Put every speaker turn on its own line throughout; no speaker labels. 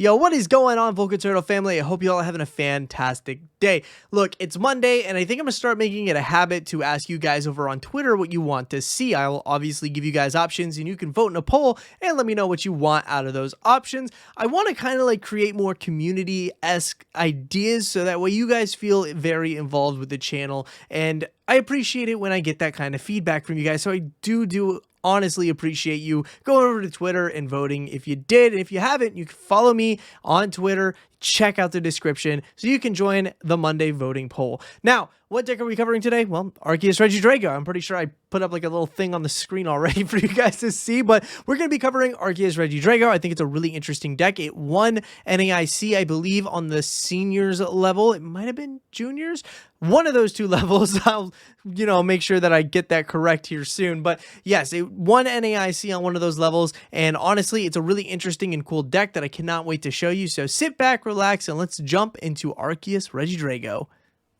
Yo, what is going on, Vulcan Turtle family? I hope you all are having a fantastic day. Look, it's Monday, and I think I'm going to start making it a habit to ask you guys over on Twitter what you want to see. I will obviously give you guys options, and you can vote in a poll and let me know what you want out of those options. I want to kind of like create more community-esque ideas so that way you guys feel very involved with the channel, and I appreciate it when I get that kind of feedback from you guys, so I do honestly appreciate you going over to Twitter and voting if you did. And if you haven't, you can follow me on Twitter. Check out the description so you can join the Monday voting poll. Now, what deck are we covering today? Well, Arceus Regidrago. I'm pretty sure I put up like a little thing on the screen already for you guys to see, but we're going to be covering Arceus Regidrago. I think it's a really interesting deck. It won NAIC, I believe, on the seniors level. It might have been juniors. One of those two levels. I'll, make sure that I get that correct here soon. But yes, it won NAIC on one of those levels. And honestly, it's a really interesting and cool deck that I cannot wait to show you. So sit back, relax, and let's jump into Arceus Regidrago.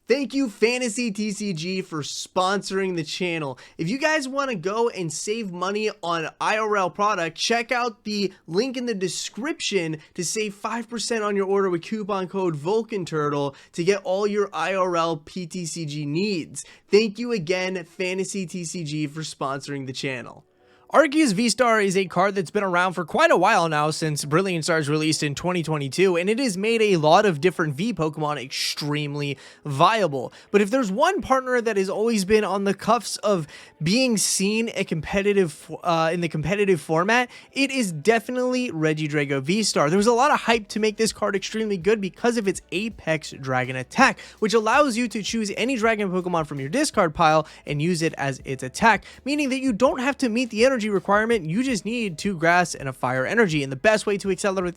Thank you, Fantasy TCG, for sponsoring the channel. If you guys want to go and save money on IRL product, check out the link in the description to save 5% on your order with coupon code VulcanTurtle to get all your IRL PTCG needs. Thank you again, Fantasy TCG, for sponsoring the channel. Arceus V-STAR is a card that's been around for quite a while now, since Brilliant Stars released in 2022, and it has made a lot of different V Pokemon extremely viable. But if there's one partner that has always been on the cuffs of being seen in the competitive format, it is definitely Regidrago V-STAR. There was a lot of hype to make this card extremely good because of its Apex Dragon attack, which allows you to choose any Dragon Pokemon from your discard pile and use it as its attack, meaning that you don't have to meet the energy requirement. You just need 2 grass and a fire energy, and the best way to accelerate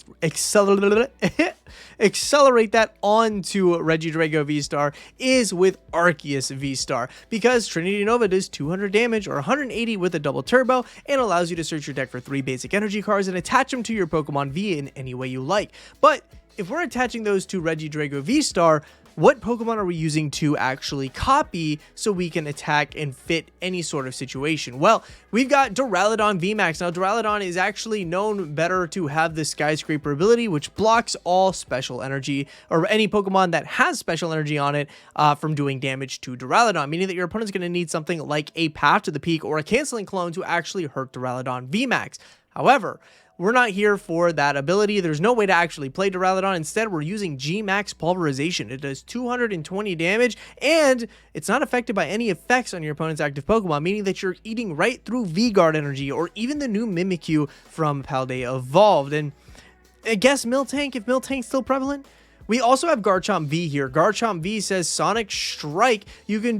that onto Regidrago V-STAR is with Arceus V-STAR, because Trinity Nova does 200 damage or 180 with a double turbo and allows you to search your deck for 3 basic energy cards and attach them to your Pokemon V in any way you like. But if we're attaching those to Regidrago V-STAR, what Pokemon are we using to actually copy so we can attack and fit any sort of situation? Well, we've got Duraludon VMAX. Now, Duraludon is actually known better to have the Skyscraper ability, which blocks all special energy, or any Pokemon that has special energy on it, from doing damage to Duraludon, meaning that your opponent's going to need something like a Path to the Peak or a Canceling Clone to actually hurt Duraludon VMAX. However, we're not here for that ability. There's no way to actually play Duraludon. Instead, we're using G-Max Pulverization. It does 220 damage, and it's not affected by any effects on your opponent's active Pokemon, meaning that you're eating right through V-Guard energy, or even the new Mimikyu from Paldea Evolved. And I guess Miltank, if Miltank's still prevalent. We also have Garchomp V here. Garchomp V says Sonic Strike. You can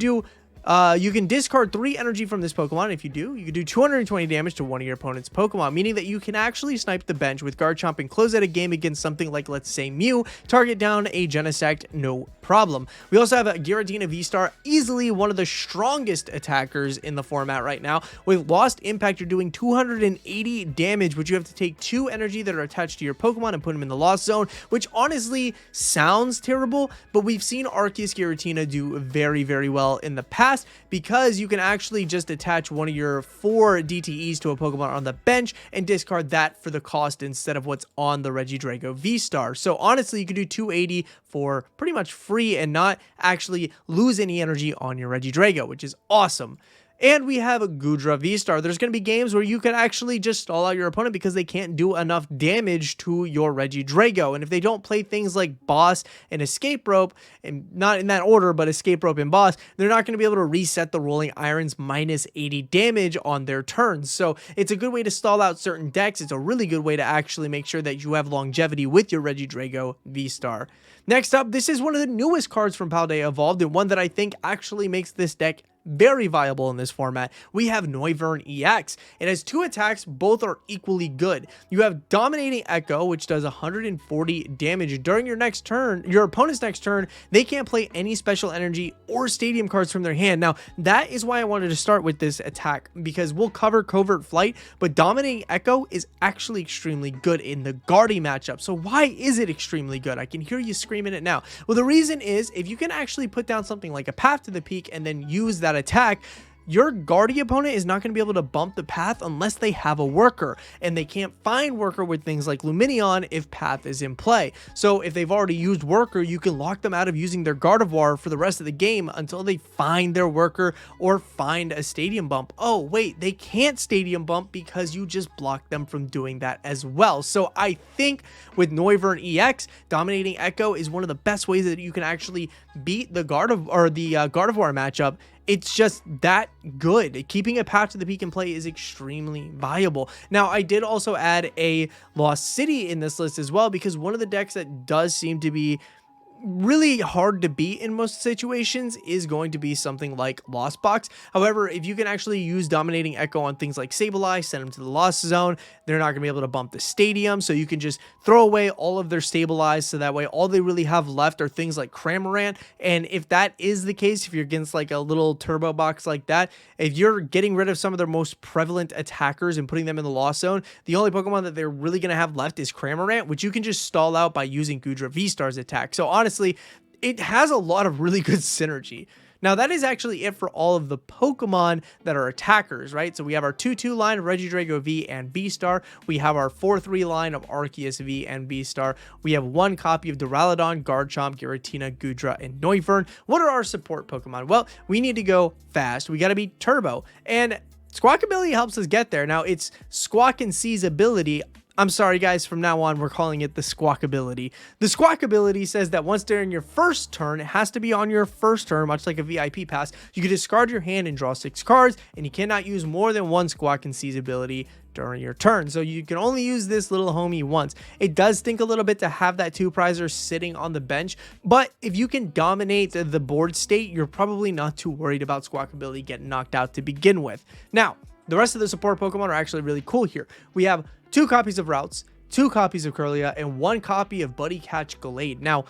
discard 3 energy from this Pokemon. If you do, you can do 220 damage to one of your opponent's Pokemon, meaning that you can actually snipe the bench with Garchomp and close out a game against something like, let's say, Mew, target down a Genesect, no problem. We also have Giratina VSTAR, easily one of the strongest attackers in the format right now. With Lost Impact, you're doing 280 damage, but you have to take 2 energy that are attached to your Pokemon and put them in the Lost Zone, which honestly sounds terrible, but we've seen Arceus Giratina do very, very well in the past, because you can actually just attach one of your 4 DTEs to a Pokemon on the bench and discard that for the cost instead of what's on the Regidrago V-STAR. So honestly, you could do 280 for pretty much free and not actually lose any energy on your Regidrago, which is awesome. And we have a Goodra V-STAR. There's going to be games where you can actually just stall out your opponent because they can't do enough damage to your Regidrago. And if they don't play things like Boss and Escape Rope, and not in that order, but Escape Rope and Boss, they're not going to be able to reset the Rolling Irons minus 80 damage on their turns. So it's a good way to stall out certain decks. It's a really good way to actually make sure that you have longevity with your Regidrago V-STAR. Next up, this is one of the newest cards from Paldea Evolved, and one that I think actually makes this deck very viable in this format. We have Noivern EX. It has 2 attacks, both are equally good. You have Dominating Echo, which does 140 damage during your next turn. Your opponent's next turn, they can't play any special energy or stadium cards from their hand. Now, that is why I wanted to start with this attack, because we'll cover Covert Flight, but Dominating Echo is actually extremely good in the Guardy matchup. So why is it extremely good? I can hear you screaming it now. Well, the reason is, if you can actually put down something like a Path to the Peak and then use that attack, your Guardy opponent is not going to be able to bump the Path unless they have a worker, and they can't find worker with things like Lumineon if Path is in play. So if they've already used worker, you can lock them out of using their Gardevoir for the rest of the game until they find their worker or find a stadium bump. Oh wait, they can't stadium bump because you just blocked them from doing that as well. So I think with Noivern EX, Dominating Echo is one of the best ways that you can actually beat the Gardevoir matchup. It's just that good. Keeping a Path to the peak in play is extremely viable. Now, I did also add a Lost City in this list as well, because one of the decks that does seem to be really hard to beat in most situations is going to be something like Lost Box. However, if you can actually use Dominating Echo on things like Sableye, send them to the Lost Zone, they're not going to be able to bump the Stadium, so you can just throw away all of their Stabilize, so that way all they really have left are things like Cramorant. And if that is the case, if you're against like a little turbo box like that, if you're getting rid of some of their most prevalent attackers and putting them in the Lost Zone, the only Pokemon that they're really going to have left is Cramorant, which you can just stall out by using Goodra V-Star's attack. So honestly, it has a lot of really good synergy. Now, that is actually it for all of the Pokemon that are attackers, right? So we have our 2-2 line of Regidrago V and V-Star. We have our 4-3 line of Arceus V and V-Star. We have one copy of Duraludon, Garchomp, Giratina, Goodra, and Noivern. What are our support Pokemon? Well, we need to go fast. We got to be Turbo. And Squawkabilly helps us get there. Now, it's Squawk and C's ability. I'm sorry, guys, from now on, we're calling it the Squawkabilly. The Squawkabilly says that once during your first turn, it has to be on your first turn, much like a VIP pass, you can discard your hand and draw 6 cards, and you cannot use more than one Squawk and Seize ability during your turn. So you can only use this little homie once. It does stink a little bit to have that 2-prizer sitting on the bench, but if you can dominate the board state, you're probably not too worried about Squawkabilly getting knocked out to begin with. Now, the rest of the support Pokemon are actually really cool here. We have 2 copies of Ralts, 2 copies of Kirlia, and 1 copy of Buddy Catch Gallade. Now,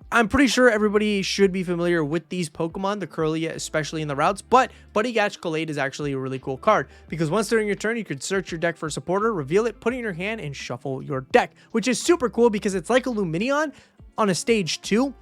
I'm pretty sure everybody should be familiar with these Pokemon, the Kirlia, especially in the Ralts, but Buddy Catch Gallade is actually a really cool card, because once during your turn, you could search your deck for a supporter, reveal it, put it in your hand, and shuffle your deck, which is super cool because it's like a Lumineon on a stage 2,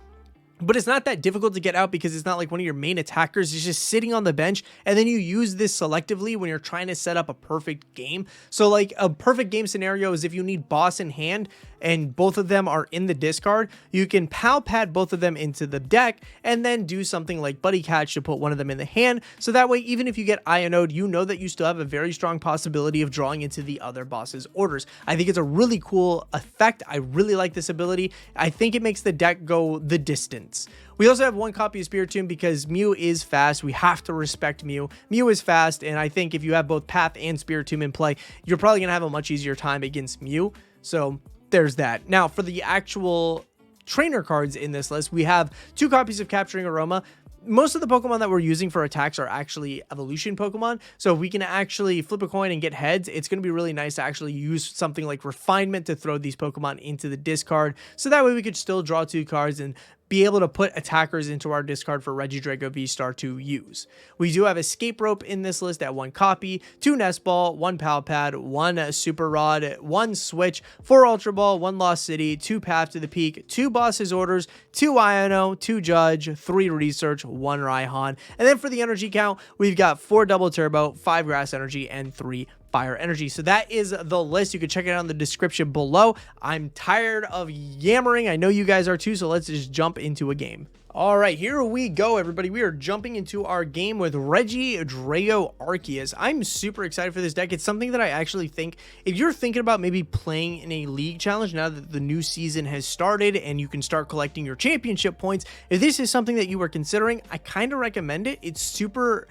but it's not that difficult to get out because it's not like one of your main attackers. It's just sitting on the bench, and then you use this selectively when you're trying to set up a perfect game. So like a perfect game scenario is if you need boss in hand and both of them are in the discard, you can Pal Pad both of them into the deck and then do something like Buddy Catch to put one of them in the hand. So that way, even if you get Iono'd, you know that you still have a very strong possibility of drawing into the other boss's orders. I think it's a really cool effect. I really like this ability. I think it makes the deck go the distance. We also have 1 copy of Spiritomb because Mew is fast. We have to respect Mew. Mew is fast, and I think if you have both Path and Spiritomb in play, you're probably going to have a much easier time against Mew. So there's that. Now, for the actual trainer cards in this list, we have 2 copies of Capturing Aroma. Most of the Pokemon that we're using for attacks are actually evolution Pokemon. So if we can actually flip a coin and get heads, it's going to be really nice to actually use something like Refinement to throw these Pokemon into the discard. So that way we could still draw 2 cards and be able to put attackers into our discard for Regidrago V-Star to use. We do have Escape Rope in this list at 1 copy, 2 Nest Ball, 1 Pal Pad, 1 Super Rod, 1 Switch, 4 Ultra Ball, 1 Lost City, 2 Path to the Peak, 2 Boss's Orders, 2 Iono, 2 Judge, 3 Research, 1 Raihan. And then for the energy count, we've got 4 Double Turbo, 5 Grass Energy, and 3 Fire Energy. So that is the list. You can check it out in the description below. I'm tired of yammering. I know you guys are too, so let's just jump into a game. All right, here we go, everybody. We are jumping into our game with Regidrago Arceus. I'm super excited for this deck. It's something that I actually think, if you're thinking about maybe playing in a league challenge now that the new season has started and you can start collecting your championship points, if this is something that you were considering, I kind of recommend it. It's super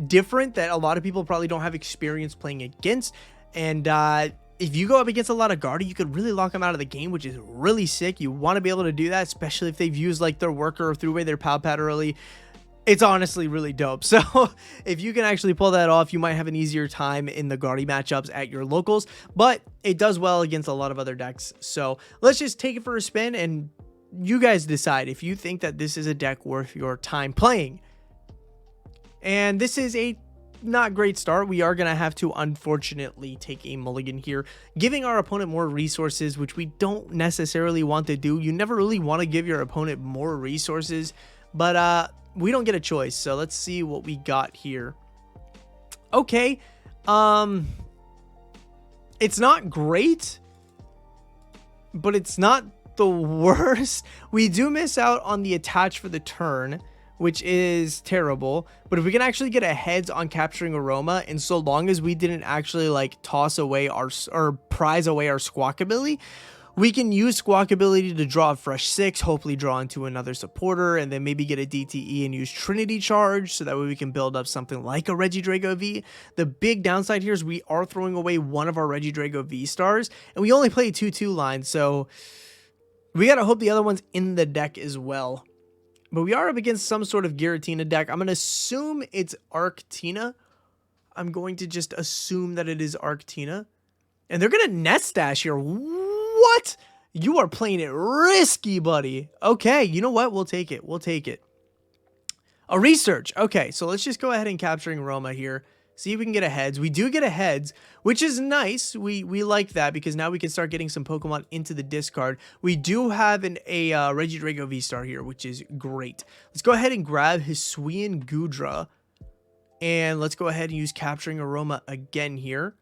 different that a lot of people probably don't have experience playing against, and if you go up against a lot of Guardy, you could really lock them out of the game, which is really sick. You want to be able to do that, especially if they've used like their worker or threw away their Pal Pad early. It's honestly really dope. So if you can actually pull that off, you might have an easier time in the Guardy matchups at your locals, but it does well against a lot of other decks. So let's just take it for a spin, and you guys decide if you think that this is a deck worth your time playing. And this is a not great start. We are going to have to unfortunately take a mulligan here, giving our opponent more resources, which we don't necessarily want to do. You never really want to give your opponent more resources, but we don't get a choice. So let's see what we got here. Okay. It's not great, but it's not the worst. We do miss out on the attach for the turn, which is terrible. But if we can actually get a heads on Capturing Aroma, and so long as we didn't actually like toss away our or prize away our Squawkabilly, we can use Squawkabilly to draw a fresh 6, hopefully draw into another supporter, and then maybe get a DTE and use Trinity Charge, so that way we can build up something like a Regidrago V. The big downside here is we are throwing away one of our Regidrago V stars, and we only play 2/2 lines, so we gotta hope the other one's in the deck as well. But we are up against some sort of Giratina deck. I'm gonna assume it's Arctina. I'm going to just assume that it is Arctina. And they're gonna Nest Dash here. What? You are playing it risky, buddy. Okay, you know what? We'll take it. We'll take it. A research. Okay, so let's just go ahead and Capturing Aroma here. See if we can get a heads. We do get a heads, which is nice. We like that because now we can start getting some Pokemon into the discard. We do have a Regidrago V-Star here, which is great. Let's go ahead and grab Hisuian Goodra. And let's go ahead and use Capturing Aroma again here.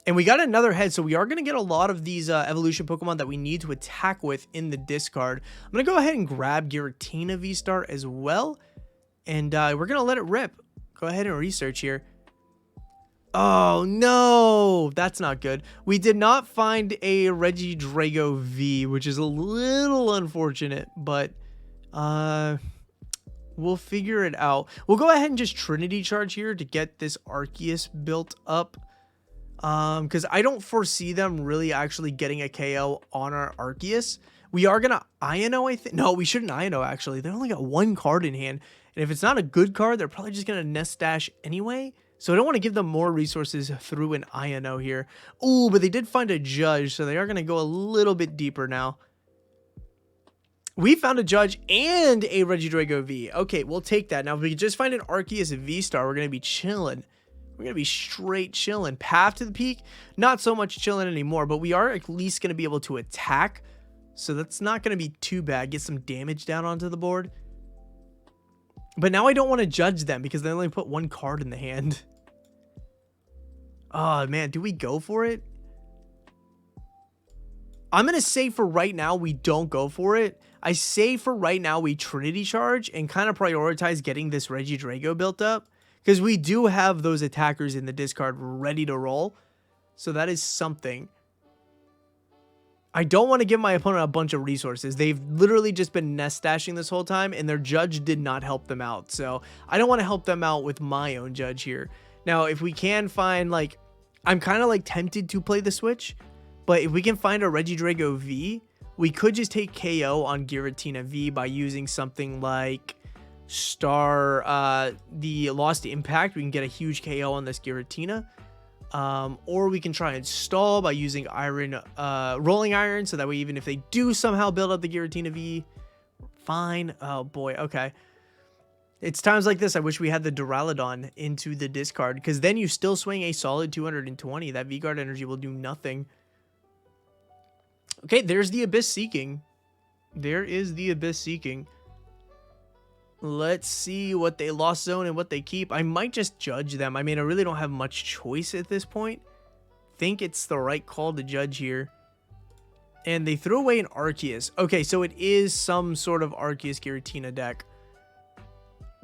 And we got another head, so we are going to get a lot of these evolution Pokemon that we need to attack with in the discard. I'm going to go ahead and grab Giratina V-Star as well. And we're going to let it rip. Go ahead and research here. Oh, no. That's not good. We did not find a Regidrago V, which is a little unfortunate. But we'll figure it out. We'll go ahead and just Trinity Charge here to get this Arceus built up. Because I don't foresee them really actually getting a KO on our Arceus. We are going to Iono, I think. No, we shouldn't Iono, actually. They only got one card in hand. And if it's not a good card, they're probably just going to Nest Dash anyway. So I don't want to give them more resources through an Iono here. Ooh, but they did find a Judge, so they are going to go a little bit deeper now. We found a Judge and a Regidrago V. Okay, we'll take that. Now, if we just find an Arceus V-Star, we're going to be chilling. We're going to be straight chilling. Path to the peak, not so much chilling anymore, but we are at least going to be able to attack. So that's not going to be too bad. Get some damage down onto the board. But now I don't want to judge them because they only put one card in the hand. Oh, man. Do we go for it? I'm going to say for right now, we don't go for it. I say for right now, we Trinity Charge and kind of prioritize getting this Regidrago built up. Because we do have those attackers in the discard ready to roll. So that is something. I don't want to give my opponent a bunch of resources. They've literally just been Nest Dashing this whole time. And their Judge did not help them out. So I don't want to help them out with my own Judge here. Now, if we can find like... I'm kind of like tempted to play the Switch. But if we can find a Regidrago V, we could just take KO on Giratina V by using something like... the Lost Impact. We can get a huge KO on this Giratina, or we can try and stall by using Rolling Iron, so that way even if they do somehow build up the Giratina V, fine. Oh boy, okay. It's times like this I wish we had the Duraludon into the discard, because then you still swing a solid 220. That V-Guard energy will do nothing. Okay, there's the Abyss Seeking. There is the Abyss Seeking. Let's see what they lost zone and what they keep. I might just judge them. I mean, I really don't have much choice at this point. Think it's the right call to judge here. And they threw away an Arceus. Okay, so it is some sort of Arceus Giratina deck.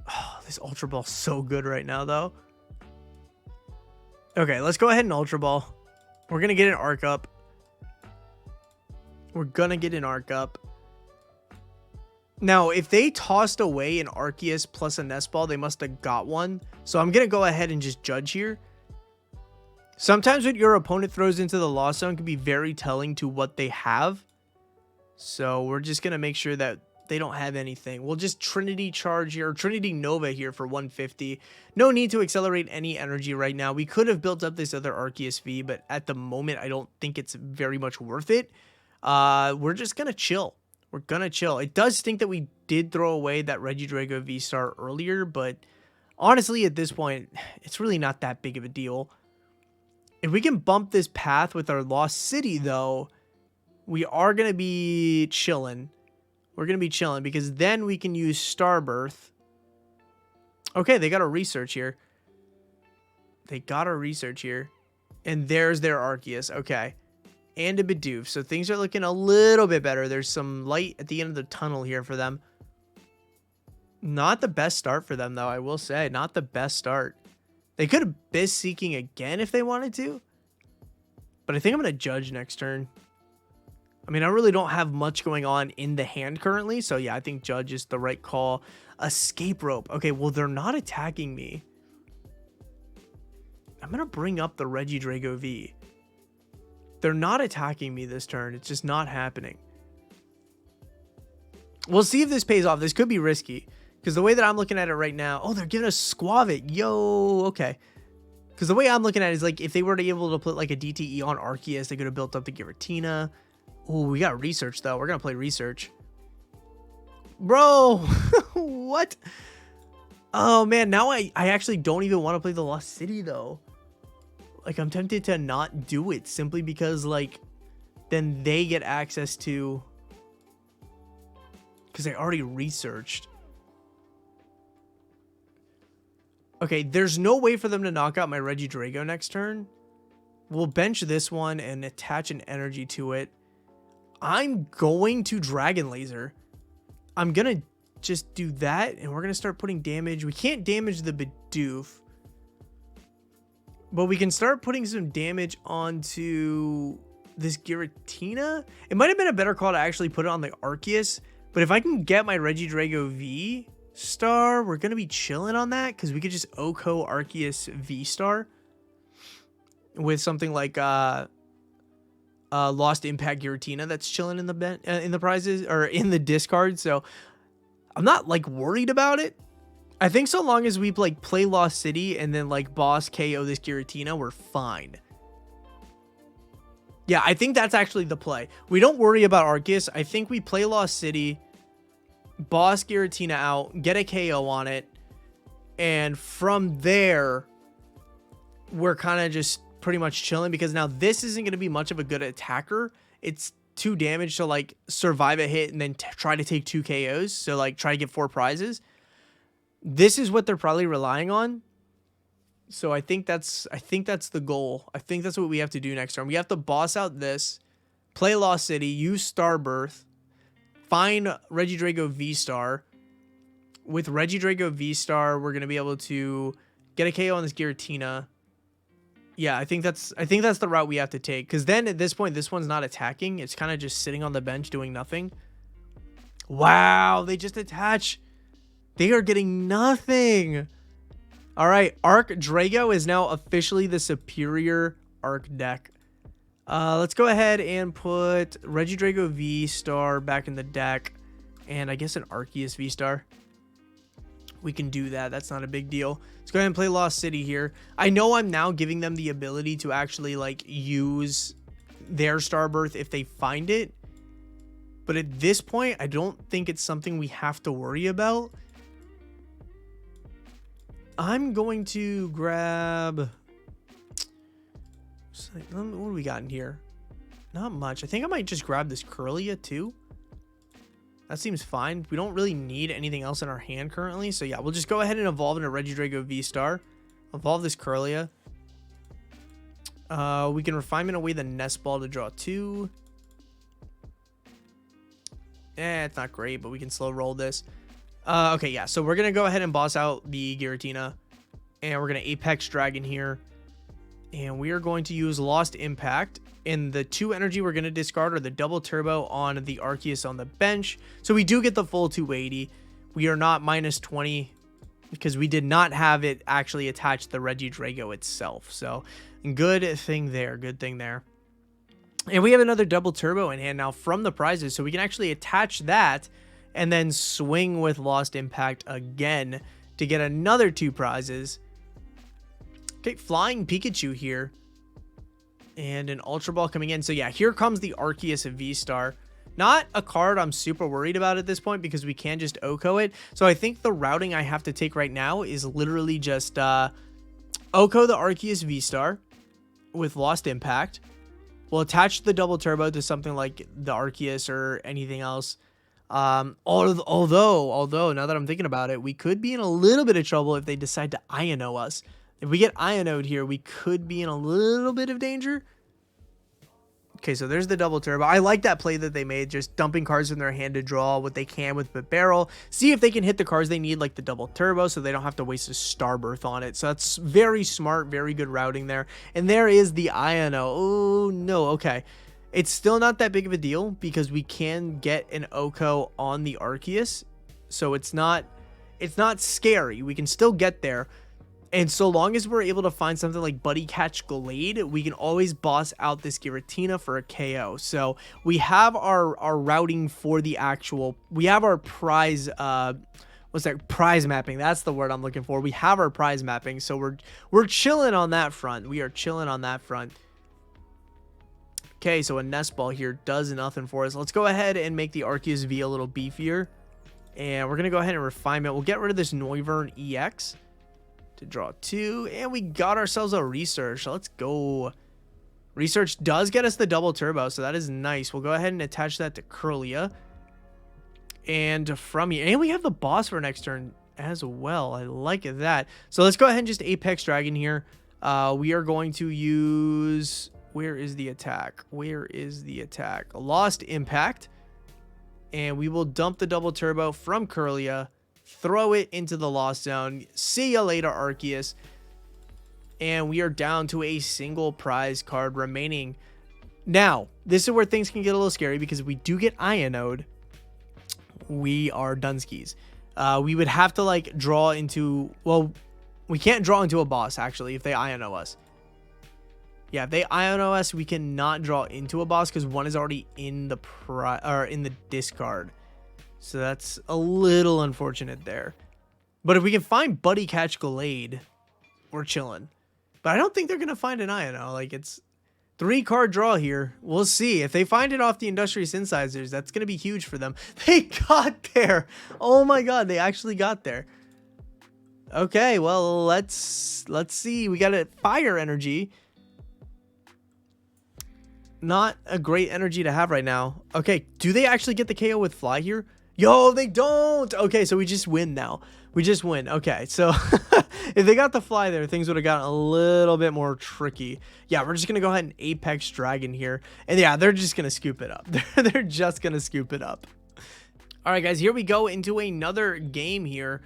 Oh, this Ultra Ball's so good right now, though. Okay, let's go ahead and Ultra Ball. We're going to get an Arc up. We're going to get an Arc up. Now, if they tossed away an Arceus plus a Nest Ball, they must have got one. So I'm going to go ahead and just judge here. Sometimes what your opponent throws into the Lost Zone can be very telling to what they have. So we're just going to make sure that they don't have anything. We'll just Trinity Charge here, or Trinity Nova here for 150. No need to accelerate any energy right now. We could have built up this other Arceus V, but at the moment, I don't think it's very much worth it. We're just going to chill. We're going to chill. It does stink that we did throw away that Regidrago V-Star earlier, but honestly, at this point, it's really not that big of a deal. If we can bump this path with our Lost City, though, we are going to be chilling. We're going to be chilling because then we can use Starbirth. Okay, they got a research here. They got our research here. And there's their Arceus. Okay. And a Bidoof. So things are looking a little bit better. There's some light at the end of the tunnel here for them. Not the best start for them, though, I will say. Not the best start. They could have been seeking again if they wanted to. But I think I'm going to Judge next turn. I mean, I really don't have much going on in the hand currently. So, yeah, I think Judge is the right call. Escape Rope. Okay, well, they're not attacking me. I'm going to bring up the Regidrago V. They're not attacking me this turn. It's just not happening. We'll see if this pays off. This could be risky. Because the way that I'm looking at it right now... Oh, they're giving us Squavit. Yo, okay. Because the way I'm looking at it is like if they were to be able to put like a DTE on Arceus, they could have built up the Giratina. Oh, we got Research though. We're going to play Research. Bro, what? Oh man, now I actually don't even want to play the Lost City though. Like I'm tempted to not do it simply because like then they get access to... Because they already researched. Okay, there's no way for them to knock out my Regidrago next turn. We'll bench this one and attach an energy to it. I'm going to Dragon Laser. I'm going to just do that, and we're going to start putting damage. We can't damage the Bidoof. But we can start putting some damage onto this Giratina. It might have been a better call to actually put it on the Arceus. But if I can get my Regidrago V Star, we're going to be chilling on that. Because we could just OHKO Arceus V Star. With something like Lost Impact Giratina that's chilling in the prizes. Or in the discard. So I'm not like worried about it. I think so long as we like play Lost City and then like boss KO this Giratina, we're fine. Yeah, I think that's actually the play. We don't worry about Arceus. I think we play Lost City, boss Giratina out, get a KO on it, and from there, we're kind of just pretty much chilling because now this isn't going to be much of a good attacker. It's 2 damage to like survive a hit and then try to take 2 KOs. So like try to get 4 prizes. This is what they're probably relying on. So I think that's the goal. I think that's what we have to do next turn. We have to boss out this, play Lost City, use Starbirth, find Regidrago V-Star. With Regidrago V-Star, we're gonna be able to get a KO on this Giratina. Yeah, I think that's the route we have to take. Because then at this point, this one's not attacking. It's kind of just sitting on the bench doing nothing. Wow, they just attach. They are getting nothing. All right, ArcDrago is now officially the superior Arc deck. Let's go ahead and put Regidrago V-Star back in the deck. And I guess an Arceus V-Star. We can do that. That's not a big deal. Let's go ahead and play Lost City here. I know I'm now giving them the ability to actually like use their Starbirth if they find it. But at this point, I don't think it's something we have to worry about. I'm going to grab... What do we got in here? Not much. I think I might just grab this Kirlia too. That seems fine. We don't really need anything else in our hand currently. So yeah, we'll just go ahead and evolve into Regidrago V-Star. Evolve this Kirlia. We can refinement away the Nest Ball to draw 2. It's not great, but we can slow roll this. Okay, yeah. So we're going to go ahead and boss out the Giratina. And we're going to Apex Dragon here. And we are going to use Lost Impact. And the 2 energy we're going to discard are the double turbo on the Arceus on the bench. So we do get the full 280. We are not minus 20 because we did not have it actually attached to the Regidrago itself. So good thing there. Good thing there. And we have another double turbo in hand now from the prizes. So we can actually attach that and then swing with Lost Impact again to get another 2 prizes. Okay, Flying Pikachu here. And an Ultra Ball coming in. So yeah, here comes the Arceus V-Star. Not a card I'm super worried about at this point because we can just OHKO it. So I think the routing I have to take right now is literally just OHKO the Arceus V-Star with Lost Impact. We'll attach the double turbo to something like the Arceus or anything else. Although now that I'm thinking about it, we could be in a little bit of trouble if they decide to Iono us. If we get Ionoed here, we could be in a little bit of danger. Okay, so there's the double turbo. I like that play that they made, just dumping cards in their hand to draw what they can with the barrel. See if they can hit the cards they need, like the double turbo, so they don't have to waste a Starbirth on it. So that's very smart, very good routing there. And there is the Iono. Oh, no, okay. It's still not that big of a deal because we can get an Oko on the Arceus. So it's not scary. We can still get there. And so long as we're able to find something like Buddy Catch Gallade, we can always boss out this Giratina for a KO. So we have our routing for the actual, we have our prize, what's that? Prize mapping. That's the word I'm looking for. We have our prize mapping. So we're chilling on that front. We are chilling on that front. Okay, so a Nest Ball here does nothing for us. Let's go ahead and make the Arceus V a little beefier. And we're going to go ahead and refinement. We'll get rid of this Noivern EX. To draw 2, and we got ourselves a research. Let's go. Research does get us the double turbo, so that is nice. We'll go ahead and attach that to Kirlia. And from here, and we have the boss for next turn as well. I like that. So let's go ahead and just Apex Dragon here. We are going to use, where is the attack? Where is the attack? Lost Impact. And we will dump the double turbo from Kirlia. Throw it into the Lost Zone. See ya later, Arceus. And we are down to a single prize card remaining. Now, this is where things can get a little scary because if we do get Ionoed, we are Dunskies. We would have to like draw into, well, we can't draw into a boss actually if they Iono us. Yeah, if they Iono us, we cannot draw into a boss because one is already in the in the discard. So that's a little unfortunate there. But if we can find Buddy Catch Gallade, we're chilling. But I don't think they're going to find an Iono. Like, it's 3-card draw here. We'll see. If they find it off the Industrious Incisors, that's going to be huge for them. They got there. Oh my god, they actually got there. Okay, well, let's see. We got a Fire Energy. Not a great energy to have right now. Okay, do they actually get the KO with Fly here? Yo, they don't. Okay, so we just win now. We just win. Okay, so if they got the Fly there, things would have gotten a little bit more tricky. Yeah, we're just going to go ahead and Apex Dragon here. And yeah, they're just going to scoop it up. They're just going to scoop it up. All right, guys, here we go into another game here.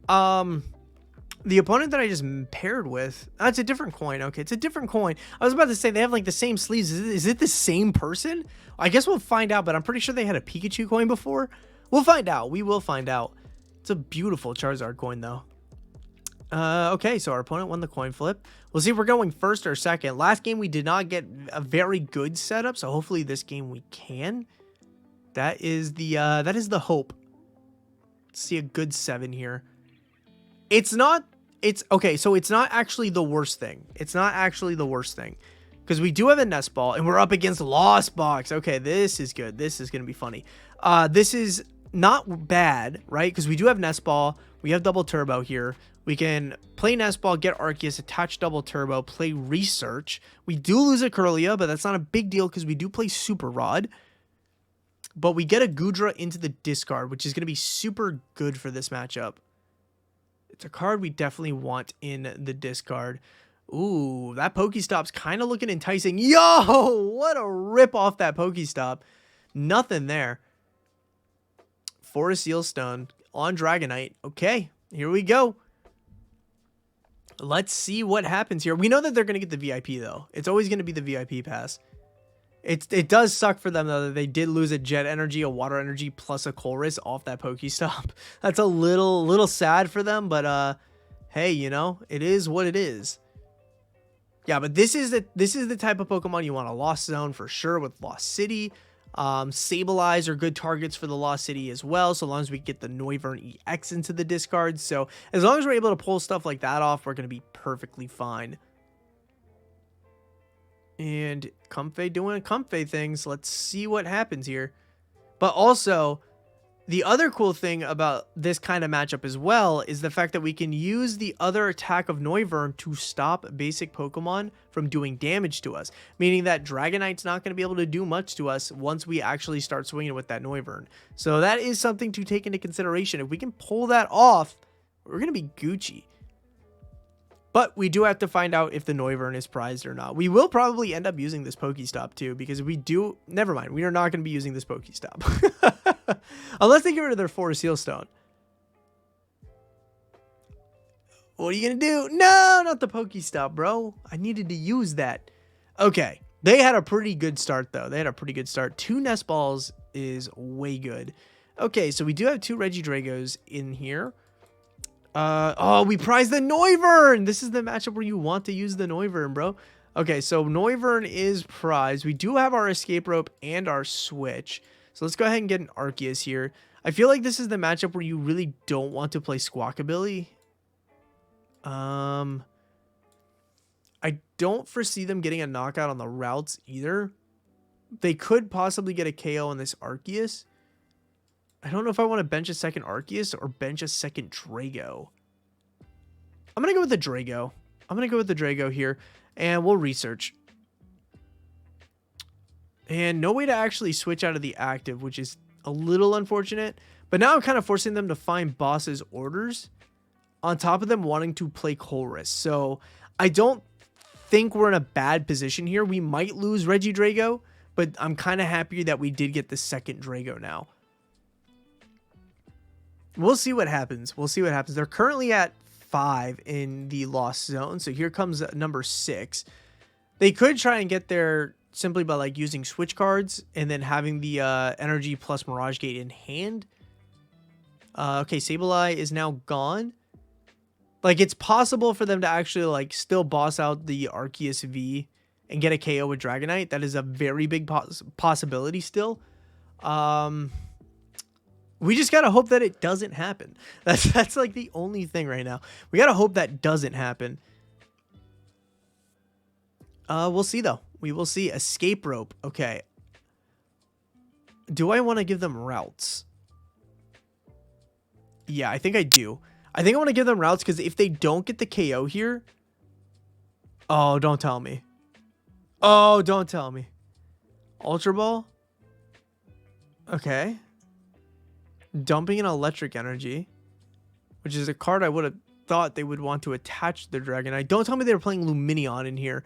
The opponent that I just paired with, it's a different coin. Okay, it's a different coin. I was about to say they have like the same sleeves. Is it the same person? I guess we'll find out, but I'm pretty sure they had a Pikachu coin before. We'll find out. We will find out. It's a beautiful Charizard coin, though. Okay, so our opponent won the coin flip. We'll see if we're going first or second. Last game, we did not get a very good setup, so hopefully this game we can. That is the hope. Let's see a good 7 here. Okay, so it's not actually the worst thing. It's not actually the worst thing. Because we do have a Nest Ball, and we're up against Lost Box. Okay, this is good. This is going to be funny. This is not bad, right? Because we do have Nest Ball. We have Double Turbo here. We can play Nest Ball, get Arceus, attach Double Turbo, play Research. We do lose a Kirlia, but that's not a big deal because we do play Super Rod. But we get a Goodra into the discard, which is going to be super good for this matchup. It's a card we definitely want in the discard. Ooh, that Pokestop's kind of looking enticing. Yo, what a rip off that Pokestop. Nothing there. Forest Seal Stone on Dragonite. Okay, here we go. Let's see what happens here. We know that they're going to get the VIP, though. It's always going to be the VIP pass. It does suck for them, though, that they did lose a Jet Energy, a Water Energy, plus a Colress off that Pokestop. That's a little sad for them, but hey, you know, it is what it is. Yeah, but this is the type of Pokemon you want a Lost Zone for sure with Lost City. Sableye are good targets for the Lost City as well, so long as we get the Noivern EX into the discard. So as long as we're able to pull stuff like that off, we're going to be perfectly fine. And Comfey doing Comfey things. Let's see what happens here. But also, the other cool thing about this kind of matchup as well is the fact that we can use the other attack of Noivern to stop basic Pokemon from doing damage to us. Meaning that Dragonite's not going to be able to do much to us once we actually start swinging with that Noivern. So that is something to take into consideration. If we can pull that off, we're going to be Gucci. But we do have to find out if the Noivern is prized or not. We will probably end up using this Pokestop too, because we do... Never mind. We are not going to be using this Pokestop. Unless they get rid of their 4 Seal Stone. What are you going to do? No, not the Pokestop, bro. I needed to use that. Okay. They had a pretty good start, though. They had a pretty good start. 2 Nest Balls is way good. Okay, so we do have 2 Regidragos in here. Oh, we prized the Noivern. This is the matchup where you want to use the Noivern, bro. Okay, so Noivern is prized. We do have our Escape Rope and our Switch. So let's go ahead and get an Arceus here. I feel like this is the matchup where you really don't want to play Squawkabilly. I don't foresee them getting a knockout on the Ralts either. They could possibly get a KO on this Arceus. I don't know if I want to bench a second Arceus or bench a second Drago. I'm going to go with the Drago. I'm going to go with the Drago here, and we'll research. And no way to actually switch out of the active, which is a little unfortunate. But now I'm kind of forcing them to find boss's orders on top of them wanting to play Colress. So I don't think we're in a bad position here. We might lose Regidrago, but I'm kind of happy that we did get the second Drago now. We'll see what happens. We'll see what happens. They're currently at 5 in the Lost Zone. So here comes number 6. They could try and get there simply by like using switch cards and then having the energy plus Mirage Gate in hand. Okay, Sableye is now gone. Like, it's possible for them to actually like still boss out the Arceus V and get a KO with Dragonite. That is a very big possibility still. We just gotta hope that it doesn't happen. That's like the only thing right now. We gotta hope that doesn't happen. We'll see though. We will see. Escape Rope. Okay. Do I want to give them Ralts? Yeah, I think I do. I think I want to give them Ralts because if they don't get the KO here... Oh, don't tell me. Oh, don't tell me. Ultra Ball? Okay. Dumping an Electric Energy, which is a card I would have thought they would want to attach to their Dragonite. Don't tell me they were playing Lumineon in here.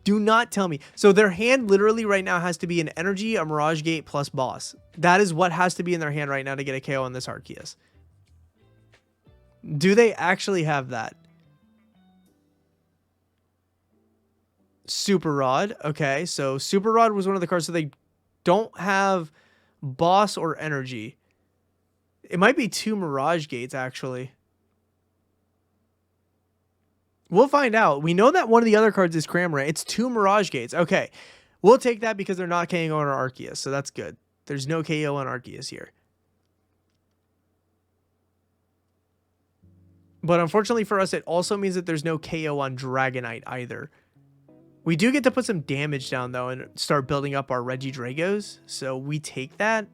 Do not tell me. So their hand literally right now has to be an Energy, a Mirage Gate, plus Boss. That is what has to be in their hand right now to get a KO on this Arceus. Do they actually have that? Super Rod. Okay, so Super Rod was one of the cards, so they don't have Boss or Energy. It might be 2 Mirage Gates, actually. We'll find out. We know that one of the other cards is Cramorant. It's 2 Mirage Gates. Okay. We'll take that because they're not KO on our Arceus, so that's good. There's no KO on Arceus here. But unfortunately for us, it also means that there's no KO on Dragonite either. We do get to put some damage down, though, and start building up our Regidragos. So we take that.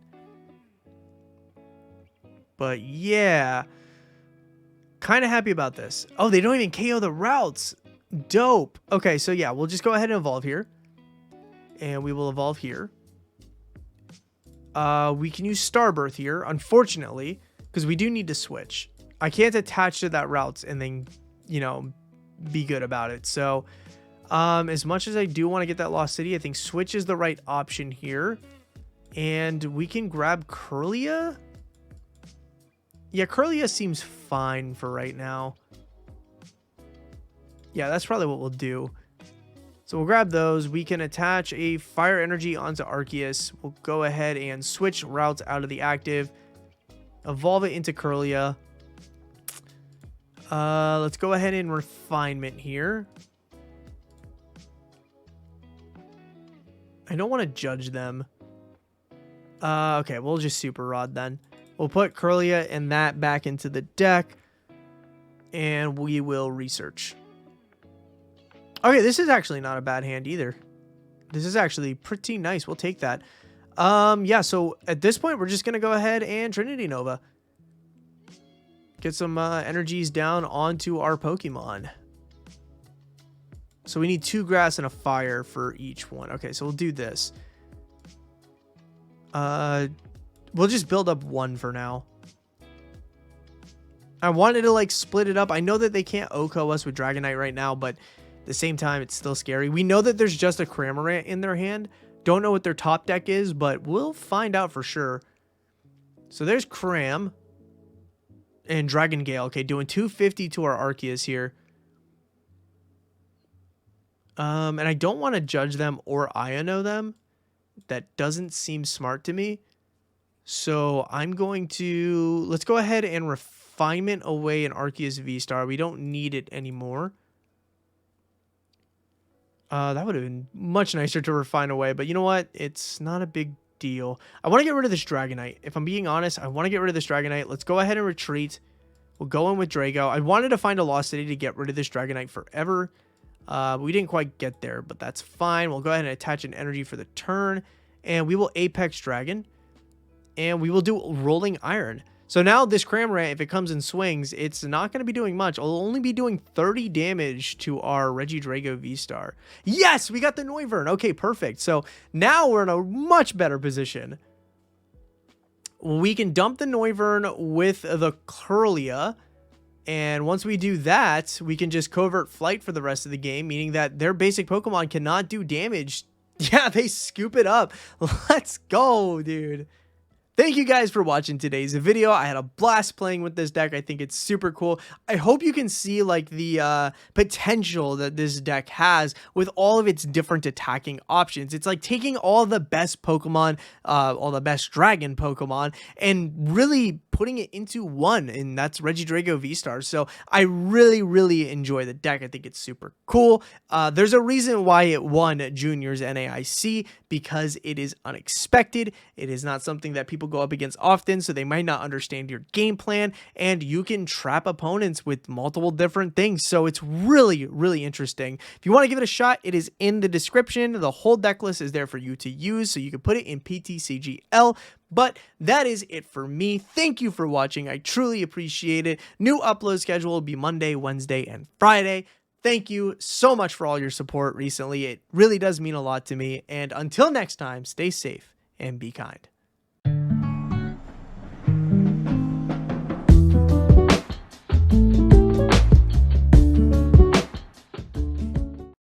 But yeah, kind of happy about this. Oh, they don't even KO the Ralts. Dope. Okay, so yeah, we'll just go ahead and evolve here. And we will evolve here. We can use Starbirth here, unfortunately, because we do need to switch. I can't attach to that Ralts and then, you know, be good about it. So, as much as I do want to get that Lost City, I think Switch is the right option here. And we can grab Kirlia. Yeah, Kirlia seems fine for right now. Yeah, that's probably what we'll do. So we'll grab those. We can attach a Fire Energy onto Arceus. We'll go ahead and switch Ralts out of the active. Evolve it into Kirlia. Let's go ahead and Refinement here. I don't want to judge them. Okay, we'll just Super Rod then. We'll put Kirlia and that back into the deck. And we will research. Okay, this is actually not a bad hand either. This is actually pretty nice. We'll take that. Yeah, so at this point, we're just going to go ahead and Trinity Nova. Get some energies down onto our Pokemon. So we need 2 grass and a fire for each one. Okay, so we'll do this. We'll just build up 1 for now. I wanted to like split it up. I know that they can't OHKO us with Dragonite right now, but at the same time, it's still scary. We know that there's just a Cramorant in their hand. Don't know what their top deck is, but we'll find out for sure. So there's Cram and Dragon Gale. Okay, doing 250 to our Arceus here. And I don't want to judge them or Iono them. That doesn't seem smart to me. So I'm going to... Let's go ahead and Refinement away an Arceus V-Star. We don't need it anymore. That would have been much nicer to refine away, but you know what? It's not a big deal. I want to get rid of this Dragonite. If I'm being honest, I want to get rid of this Dragonite. Let's go ahead and retreat. We'll go in with Drago. I wanted to find a Lost City to get rid of this Dragonite forever. We didn't quite get there, but that's fine. We'll go ahead and attach an energy for the turn, and we will Apex Dragon, and we will do Rolling Iron. So now this Cramorant, if it comes in swings, it's not going to be doing much. It'll only be doing 30 damage to our Regidrago V-Star. Yes, we got the Noivern. Okay, perfect. So now we're in a much better position. We can dump the Noivern with the Kirlia. And once we do that, we can just Covert Flight for the rest of the game, meaning that their basic Pokemon cannot do damage. Yeah, they scoop it up. Let's go, dude. Thank you guys for watching today's video. I had a blast playing with this deck. I think it's super cool. I hope you can see like the potential that this deck has with all of its different attacking options. It's like taking all the best Pokemon, all the best Dragon Pokemon, and really putting it into one, and that's Regidrago V-Star. So I really enjoy the deck. I think it's super cool. There's a reason why it won Juniors NAIC, because it is unexpected. It is not something that people go up against often, so they might not understand your game plan, and you can trap opponents with multiple different things. So it's really interesting. If you want to give it a shot, it is in the description. The whole deck list is there for you to use, so you can put it in PTCGL. But that is it for me. Thank you for watching. I truly appreciate it. New upload schedule will be Monday, Wednesday, and Friday. Thank you so much for all your support recently. It really does mean a lot to me. And until next time, stay safe and be kind.